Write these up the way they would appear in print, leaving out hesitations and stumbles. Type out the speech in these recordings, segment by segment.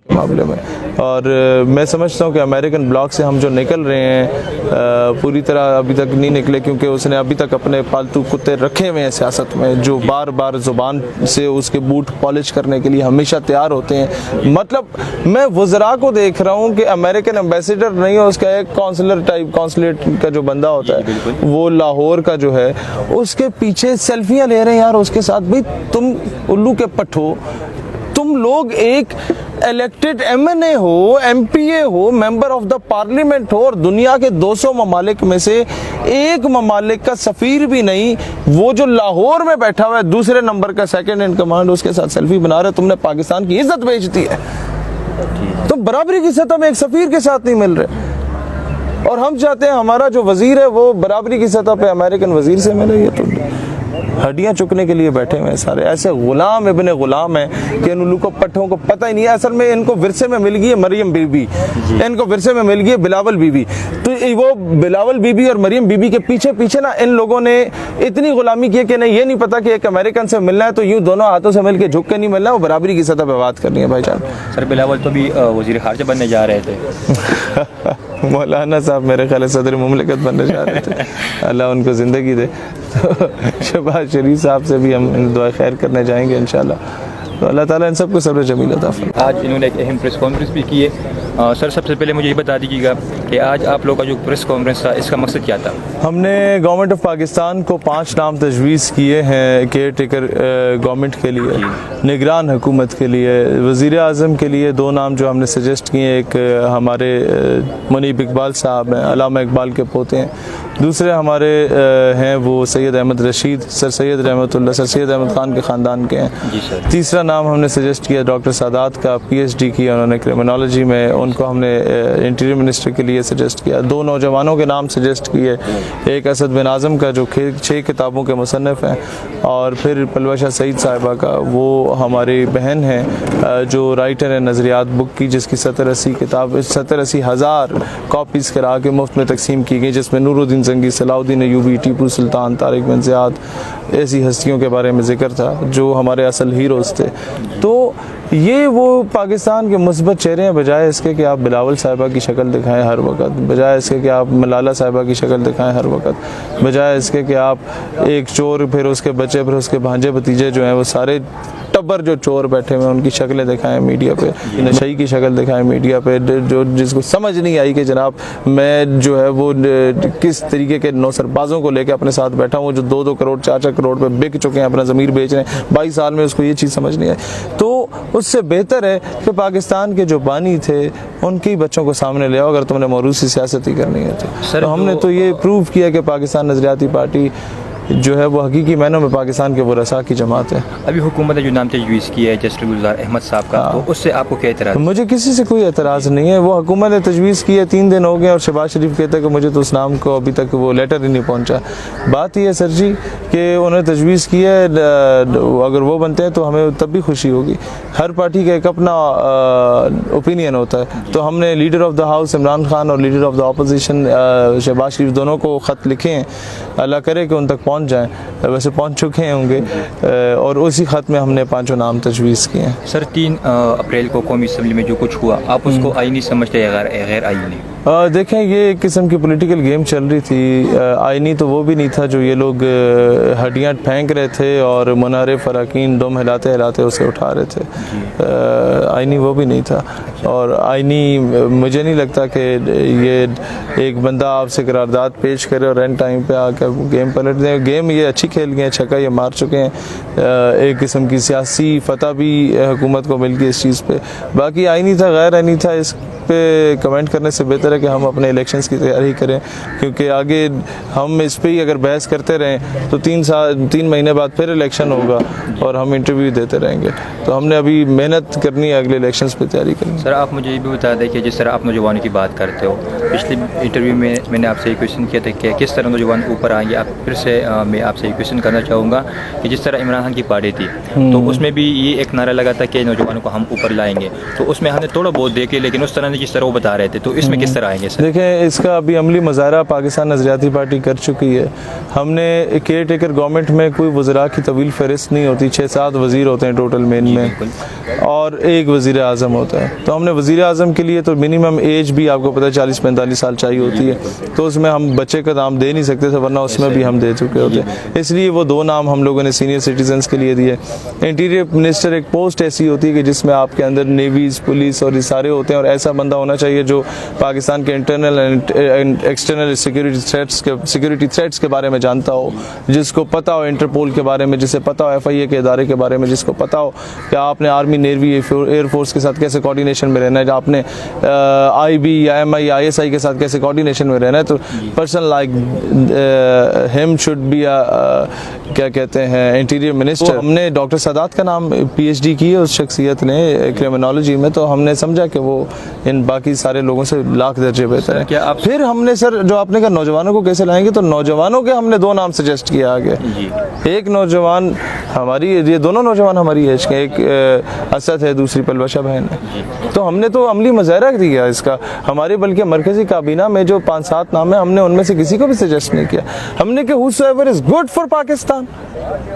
معاملے میں. اور میں سمجھتا ہوں کہ امریکن بلاک سے ہم جو نکل رہے ہیں پوری طرح ابھی تک نہیں نکلے، کیونکہ اس نے ابھی تک اپنے پالتو کتے رکھے ہوئے ہیں سیاست میں، جو بار بار زبان سے اس کے بوٹ پالش کرنے کے لیے ہمیشہ تیار ہوتے ہیں. مطلب میں وزراء کو دیکھ رہا ہوں کہ امریکن ایمبیسیڈر نہیں ہے، اس کا ایک کونسلیٹ کا جو بندہ ہوتا ہے وہ لاہور کا جو ہے، اس کے پیچھے سیلفیاں لے رہے ہیں یار اس کے ساتھ. بھائی تم الو کے پٹھو، تم لوگ ایک الیکٹڈ ایم این اے ہو، ایم پی اے ہو، ممبر آف دا پارلیمنٹ ہو، اور دنیا کے 200 ممالک میں سے ایک ممالک کا سفیر بھی نہیں، وہ جو لاہور میں بیٹھا ہوا ہے دوسرے نمبر کا سیکنڈ ان کمانڈ، اس کے ساتھ سیلفی بنا رہے. تم نے پاکستان کی عزت بیچ دی ہے. تم برابری کی سطح میں ایک سفیر کے ساتھ نہیں مل رہے، اور ہم چاہتے ہیں ہمارا جو وزیر ہے وہ برابری کی سطح پہ امریکن وزیر سے ملے. یہ تو ہڈیاں چکنے کے لیے بیٹھے ہوئے ہیں سارے، ایسے غلام ابن غلام ہیں کہ ان لوگوں کو پٹھوں کو پتہ ہی نہیں ہے. اصل میں ان کو ورثے میں مل گئی ہے مریم بی بی، ان کو ورثے میں مل گئی ہے بلاول بی بی. تو وہ بلاول بی بی اور مریم بی بی کے پیچھے نا ان لوگوں نے اتنی غلامی کی کہ نہیں، یہ نہیں پتا کہ ایک امریکن سے ملنا ہے تو یوں دونوں ہاتھوں سے مل کے جھک کے نہیں ملنا ہے، وہ برابری کی سطح پہ بات کرنی ہے. بھائی جان سر بلاول تو بھی وزیر خارجہ بننے جا رہے تھے. مولانا صاحب میرے خیال صدر مملکت بننے جا رہے تھے، اللہ ان کو زندگی دے. تو شہباز شریف صاحب سے بھی ہم دعا خیر کرنے جائیں گے انشاءاللہ. تو اللہ تعالیٰ ان سب کو صبر جمیل عطا فرمائے. آج انہوں نے ایک اہم پریس کانفرنس بھی کی ہے. سر سب سے پہلے مجھے یہ بتا دیجیے گا کہ آج آپ لوگوں کا جو پریس کانفرنس تھا اس کا مقصد کیا تھا؟ ہم نے گورنمنٹ آف پاکستان کو 5 نام تجویز کیے ہیں کیئر ٹیکر گورنمنٹ کے لیے، نگران حکومت کے لیے. وزیر اعظم کے لیے 2 نام جو ہم نے سجیسٹ کیے ہیں، ایک ہمارے منیب اقبال صاحب ہیں، علامہ اقبال کے پوتے ہیں. دوسرے ہمارے ہیں وہ سید احمد رشید، سر سید رحمۃ اللہ، سر سید احمد خان کے خاندان کے ہیں. تیسرا نام ہم نے سجیسٹ کیا ڈاکٹر سادات کا، پی ایچ ڈی کیا انہوں نے کرمنالوجی میں، ان کو ہم نے انٹیریئر منسٹر کے لیے سجیسٹ کیا. 2 نوجوانوں کے نام سجیسٹ کیے، ایک اسد بن اعظم کا جو 6 کتابوں کے مصنف ہیں، اور پھر پلوہ شاہ سعید صاحبہ کا، وہ ہماری بہن ہیں جو رائٹر ہیں نظریات بک کی، جس کی 70-80 ہزار کاپیز کرا کے مفت میں تقسیم کی گئی، جس میں نور الدین زنگی، صلاح الدین ایوبی، ٹیپو سلطان، طارق بن زیاد، ایسی ہستیوں کے بارے میں ذکر تھا جو ہمارے اصل ہیروز تھے. تو یہ وہ پاکستان کے مثبت چہرے ہیں، بجائے اس کے کہ آپ بلاول صاحبہ کی شکل دکھائیں ہر وقت، بجائے اس کے کہ آپ ملالہ صاحبہ کی شکل دکھائیں ہر وقت، بجائے اس کے کہ آپ ایک چور، پھر اس کے بچے، پھر اس کے بھانجے بھتیجے جو ہیں وہ سارے ٹبر جو چور بیٹھے ہوئے ان کی شکلیں دکھائیں میڈیا پہ، نشئی کی شکل دکھائیں میڈیا پہ، جو جس کو سمجھ نہیں آئی کہ جناب میں جو ہے وہ کس طریقے کے 9 سربازوں کو لے کے اپنے ساتھ بیٹھا ہوں جو 2-2 کروڑ 4-4 کروڑ پہ بک چکے ہیں، اپنا ضمیر بیچ رہے ہیں. 22 سال میں اس کو یہ چیز سمجھ نہیں آئی. تو اس سے بہتر ہے کہ پاکستان کے جو بانی تھے ان کی بچوں کو سامنے لے آؤ اگر تم نے موروثی سیاست ہی کرنی ہے تو ہم نے تو یہ پروو کیا کہ پاکستان نظریاتی پارٹی جو ہے وہ حقیقی معنوں میں پاکستان کے ورثاء کی جماعت ہے. ابھی حکومت نے جو نام تجویز کیا ہے جسٹس گلزار احمد صاحب کا، تو اس سے آپ کو کیا اعتراض؟ مجھے کسی سے کوئی اعتراض نہیں ہے. وہ حکومت نے تجویز کی ہے، 3 دن ہو گئے اور شہباز شریف کہتے ہیں کہ مجھے تو اس نام کو ابھی تک وہ لیٹر ہی نہیں پہنچا. بات یہ ہے سر جی کہ انہوں نے تجویز کی ہے، اگر وہ بنتے ہیں تو ہمیں تب بھی خوشی ہوگی. ہر پارٹی کا ایک اپنا اوپینین ہوتا ہے. تو ہم نے leader of the house Imran Khan اور leader of the opposition Shahbaz Sharif دونوں کو خط لکھے ہیں، اللہ کرے کہ ان تک پہنچ جائیں. ویسے پہنچ چکے ہوں گے، اور اسی خط میں ہم نے 5 نام تجویز کیے ہیں. سر 3 اپریل کو قومی اسمبلی میں جو کچھ ہوا، آپ اس کو آئینی سمجھتے ہیں غیر آئینی؟ دیکھیں یہ ایک قسم کی پولیٹیکل گیم چل رہی تھی. آئینی تو وہ بھی نہیں تھا جو یہ لوگ ہڈیاں پھینک رہے تھے اور منحرف اراکین دم ہلاتے ہلاتے اسے اٹھا رہے تھے. آئینی وہ بھی نہیں تھا. اور آئینی مجھے نہیں لگتا کہ یہ ایک بندہ آپ سے قرارداد پیش کرے اور اینڈ ٹائم پہ آ کر گیم پلٹ دیں. گیم یہ اچھی کھیل گئے ہیں، چھکا یہ مار چکے ہیں. ایک قسم کی سیاسی فتح بھی حکومت کو مل گئی اس چیز پہ. باقی آئینی تھا غیر آئینی تھا اس پہ کمنٹ کرنے سے بہتر ہے کہ ہم اپنے الیکشنز کی تیاری کریں، کیونکہ آگے ہم اس پہ ہی اگر بحث کرتے رہیں تو 3 مہینے بعد پھر الیکشن ہوگا اور ہم انٹرویو دیتے رہیں گے. تو ہم نے ابھی محنت کرنی ہے اگلے الیکشنز پہ تیاری کرنی. سر آپ مجھے یہ بھی بتا دیں کہ جس طرح آپ نوجوانوں کی بات کرتے ہو، پچھلے انٹرویو میں میں نے آپ سے یہ کویشچن کیا تھا کہ کس طرح نوجوان اوپر آئیں گے. آپ پھر سے میں آپ سے یہ کویشچن کرنا چاہوں گا کہ جس طرح عمران خان کی پارٹی تھی تو اس میں بھی یہ ایک نعرہ لگا تھا کہ نوجوانوں کو ہم اوپر لائیں گے، تو اس میں ہم نے تھوڑا بہت دیکھے لیکن اس طرح نے جس طرح وہ بتا رہے تھے، تو اس میں کس طرح آئیں گے سر؟ دیکھیں اس کا ابھی عملی مظاہرہ پاکستان نظریاتی پارٹی کر چکی ہے. ہم نے کیئر ٹیکر گورنمنٹ میں کوئی وزراء کی طویل فہرست نہیں ہوتی، 6-7 وزیر ہوتے ہیں ٹوٹل مین میں، اور ایک وزیر اعظم ہوتا ہے. تو ہم نے وزیر اعظم کے لیے تو منیمم ایج بھی آپ کو پتہ ہے 40-45 سال چاہیے ہوتی ہے، تو اس میں ہم بچے کا نام دے نہیں سکتے تھے، ورنہ اس میں بھی ہم دے چکے ہوتے. اس لیے وہ 2 نام ہم لوگوں نے سینئر سٹیزنز کے لیے دیے. انٹیریئر منسٹر ایک پوسٹ ایسی ہوتی ہے کہ جس میں آپ کے اندر نیویز، پولیس اور یہ سارے ہوتے ہیں، اور ایسا بندہ ہونا چاہیے جو پاکستان کے internal and external security threats کے بارے میں جانتا ہو، جس کو پتہ ہو انٹرپول کے بارے میں، جسے پتہ ہو FIA کے ادارے کے بارے میں، جس کو پتہ ہو کہ آپ نے آرمی، نیوی، ایئر فورس کے ساتھ کیسے کوارڈینیشن میں رہنا ہے، آپ نے IB یا MI ISI کے ساتھ کیسے کوارڈینیشن میں رہنا ہے. تو پرسن لائک ہم شوڈ بی کیا کہتے ہیں انٹیریئر منسٹر. ہم نے ڈاکٹر سادات کا نام PhD کی ہے اس شخصیت نے کرمنالوجی میں، تو ہم نے سمجھا کہ وہ ان باقی سارے لوگوں سے لاکھ درجے بہتر ہے. پھر ہم نے سر جو آپ نے کہا نوجوانوں کو کیسے لائیں گے، تو نوجوانوں کے ہم نے 2 نام سجیسٹ کیا آگے. ایک نوجوان ہماری، یہ دونوں نوجوان ہماری ایج کے، ایک اسد ہے، دوسری پلوشہ بہن ہے. تو ہم نے تو عملی مظاہرہ دیا اس کا. ہمارے بلکہ مرکزی کابینہ میں جو 5-7 نام ہیں، ہم نے ان میں سے کسی کو بھی سجیسٹ نہیں کیا. ہم نے کہ whosoever is good for Pakistan,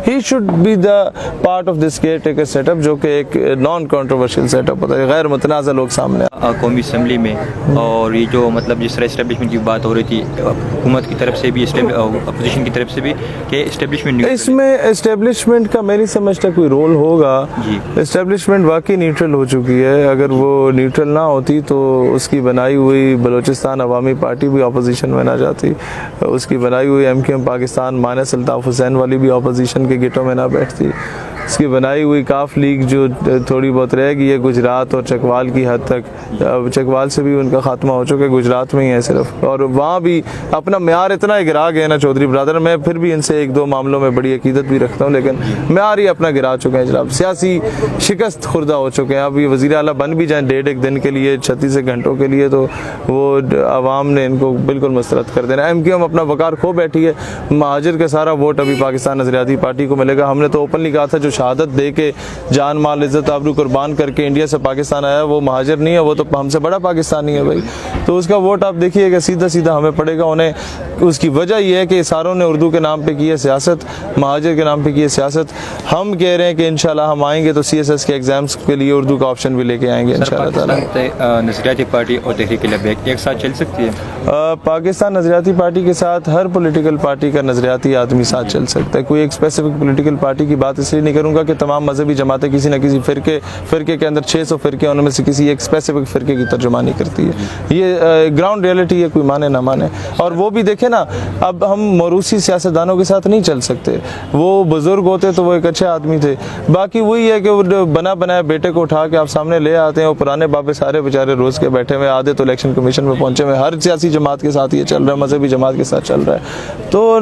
he should be the part of this caretaker setup، جو کہ ایک نان کنٹروورشل سیٹ اپ ہوتا ہے، غیر متنازع لوگ سامنے. قومی اسمبلی میں اور یہ جو مطلب جس طرح اسٹیبلشمنٹ کی بات ہو رہی تھی حکومت کی طرف سے بھی، اپوزیشن کی طرف سے بھی، کہ اسٹیبلشمنٹ، اس میں اسٹیبلشمنٹ کا میں نہیں سمجھتا کوئی رول ہوگا. اسٹیبلشمنٹ واقعی نیوٹرل ہو چکی ہے. اگر وہ نیوٹرل نہ ہوتی تو اس کی بنائی ہوئی بلوچستان عوامی پارٹی بھی اپوزیشن میں نہ جاتی، اس کی بنائی ہوئی MQM پاکستان مانس الطاف حسین والی بھی اپوزیشن کے گٹوں میں نہ بیٹھتی، اس کی بنائی ہوئی کاف لیگ جو تھوڑی بہت رہ گئی ہے گجرات اور چکوال کی حد تک، اب چکوال سے بھی ان کا خاتمہ ہو چکا ہے، گجرات میں ہی ہے صرف، اور وہاں بھی اپنا معیار اتنا گرا گیا نا چودھری برادر. میں پھر بھی ان سے 1-2 معاملوں میں بڑی عقیدت بھی رکھتا ہوں، لیکن معیار ہی اپنا گرا چکے ہیں جناب. سیاسی شکست خوردہ ہو چکے ہیں. اب یہ وزیر اعلیٰ بن بھی جائیں 1.5 دن کے لیے، 36 گھنٹوں کے لیے، تو وہ عوام نے ان کو بالکل مسترد کر دینا. MQM اپنا وقار کھو بیٹھی ہے. مہاجر کا سارا ووٹ ابھی پاکستان نظریاتی پارٹی کو ملے گا. ہم نے تو اوپنلی کہا تھا جو شہادت دے کے جان مال عزت آبرو قربان کر کے انڈیا سے پاکستان آیا وہ مہاجر نہیں ہے، وہ تو ہم سے بڑا پاکستانی ہے بھائی. تو اس کا ووٹ آپ دیکھیے گا سیدھا ہمیں پڑے گا. انہیں اس کی وجہ یہ ہے کہ ساروں نے اردو کے نام پہ کی ہے سیاست، مہاجر کے نام پہ کی ہے سیاست. ہم کہہ رہے ہیں کہ انشاءاللہ ہم آئیں گے تو CSS کے ایگزامز کے لیے اردو کا آپشن بھی لے کے آئیں گے انشاءاللہ تعالی. نظریاتی پارٹی اور تحریک لبیک ایک ساتھ چل سکتی ہے؟ پاکستان نظریاتی پارٹی کے ساتھ ہر پولیٹیکل پارٹی کا نظریاتی آدمی ساتھ چل سکتا ہے. کوئی ایک اسپیسیفک پولیٹیکل پارٹی کی بات اس لیے نہیں کروں گا کہ تمام مذہبی جماعتیں کسی نہ کسی فرقے کے اندر 600 فرقے ان میں سے کسی ایک اسپیسیفک فرقے کی ترجمانی کرتی ہے. یہ گراؤنڈ ریئلٹی ہے، کوئی مانے نہ مانے. اور وہ بھی دیکھیں نا، اب ہم موروثی سیاستدانوں کے ساتھ نہیں چل سکتے. وہ بزرگ ہوتے تو وہ ایک اچھے آدمی تھے، باقی وہی ہے کہ وہ بنا بنایا بیٹے کو اٹھا کے آپ سامنے لے آتے ہیں. وہ پرانے بابے سارے بیچارے روز کے بیٹھے ہوئے، آدھے تو الیکشن کمیشن میں پہنچے ہوئے. ہر سیاسی جماعت کے ساتھ یہ چل رہا ہے، مذہبی جماعت کے ساتھ چل رہا ہے. تو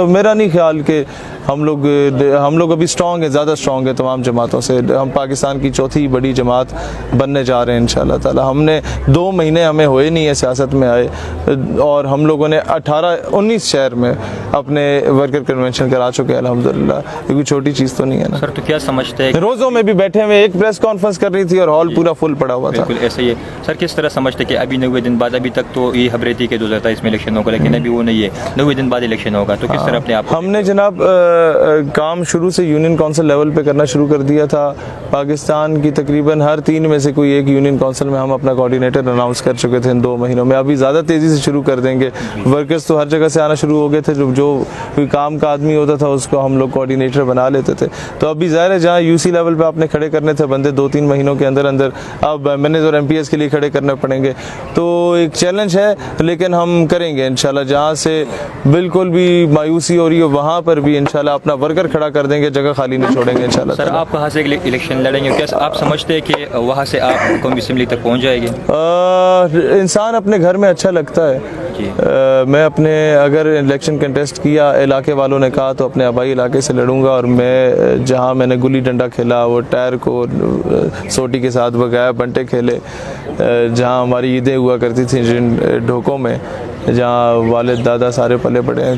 میرا نہیں خیال کہ ہم لوگ ابھی اسٹرانگ ہیں، زیادہ اسٹرانگ ہیں تمام جماعتوں سے. ہم پاکستان کی چوتھی بڑی جماعت بننے جا رہے ہیں انشاءاللہ تعالی. ہم نے 2 مہینے ہمیں ہوئے نہیں ہے سیاست میں آئے، اور ہم لوگوں نے 18-19 شہر میں اپنے ورکر کنونشن کرا چکے ہیں الحمدللہ. یہ کوئی چھوٹی چیز تو نہیں ہے نا سر. تو کیا سمجھتے ہیں، روزوں میں بھی بیٹھے ہوئے، ایک پریس کانفرنس کر رہی تھی اور ہال پورا فل پڑا ہوا تھا. بالکل ایسے ہی ہے سر. کس طرح سمجھتے کہ ابھی 90 دن بعد، ابھی تک تو یہ خبریں تھی کہ 2023 میں الیکشن ہوگا، لیکن ابھی وہ نہیں ہے، 90 دن بعد الیکشن ہوگا، تو کس طرح اپنے آپ؟ ہم نے جناب کام شروع سے یونین کونسل لیول پہ کرنا شروع کر دیا تھا. پاکستان کی تقریباً ہر 3 میں سے کوئی ایک یونین کونسل میں ہم اپنا کوارڈینیٹر اناؤنس کر چکے تھے ان 2 مہینوں میں. ابھی زیادہ تیزی سے شروع کر دیں گے. ورکرز تو ہر جگہ سے آنا شروع ہو گئے تھے، جو کوئی کام کا آدمی ہوتا تھا اس کو ہم لوگ کوارڈینیٹر بنا لیتے تھے. تو ابھی ظاہر ہے جہاں UC لیول پہ آپ نے کھڑے کرنے تھے بندے 2-3 مہینوں کے اندر اب MNAs اور MPs کے لیے کھڑے کرنے پڑیں گے. تو ایک چیلنج ہے، لیکن ہم کریں گے انشاءاللہ. جہاں سے بالکل بھی مایوسی ہو رہی ہے وہاں پر بھی انشاءاللہ اپنا ورکر کھڑا کر دیں گے، جگہ خالی نہیں چھوڑیں گے انشاءاللہ. سر آپ کہاں سے الیکشن لڑیں گے؟ کیا آپ سمجھتے ہیں کہ وہاں سے آپ قومی اسمبلی تک پہنچ جائے گی؟ انسان اپنے گھر میں اچھا لگتا ہے. میں اپنے اگر الیکشن کنٹیسٹ کیا، علاقے والوں نے کہا تو اپنے آبائی علاقے سے لڑوں گا. اور میں جہاں میں نے گلی ڈنڈا کھیلا، وہ ٹائر کو سوٹی کے ساتھ بگایا، بنٹے کھیلے، جہاں ہماری عیدیں ہوا کرتی تھیں جن ڈھوکوں میں، جہاں والد دادا سارے پلے پڑے ہیں،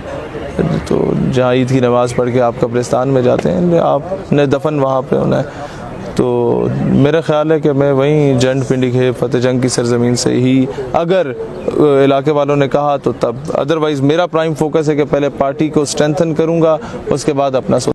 تو جہاں عید کی نماز پڑھ کے آپ قبرستان میں جاتے ہیں، آپ نے دفن وہاں پہ ہونا ہے. تو میرا خیال ہے کہ میں وہیں جنڈ پنڈی کے فتح جنگ کی سرزمین سے ہی اگر علاقے والوں نے کہا تو تب، ادروائز میرا پرائم فوکس ہے کہ پہلے پارٹی کو اسٹرینتھن کروں گا، اس کے بعد اپنا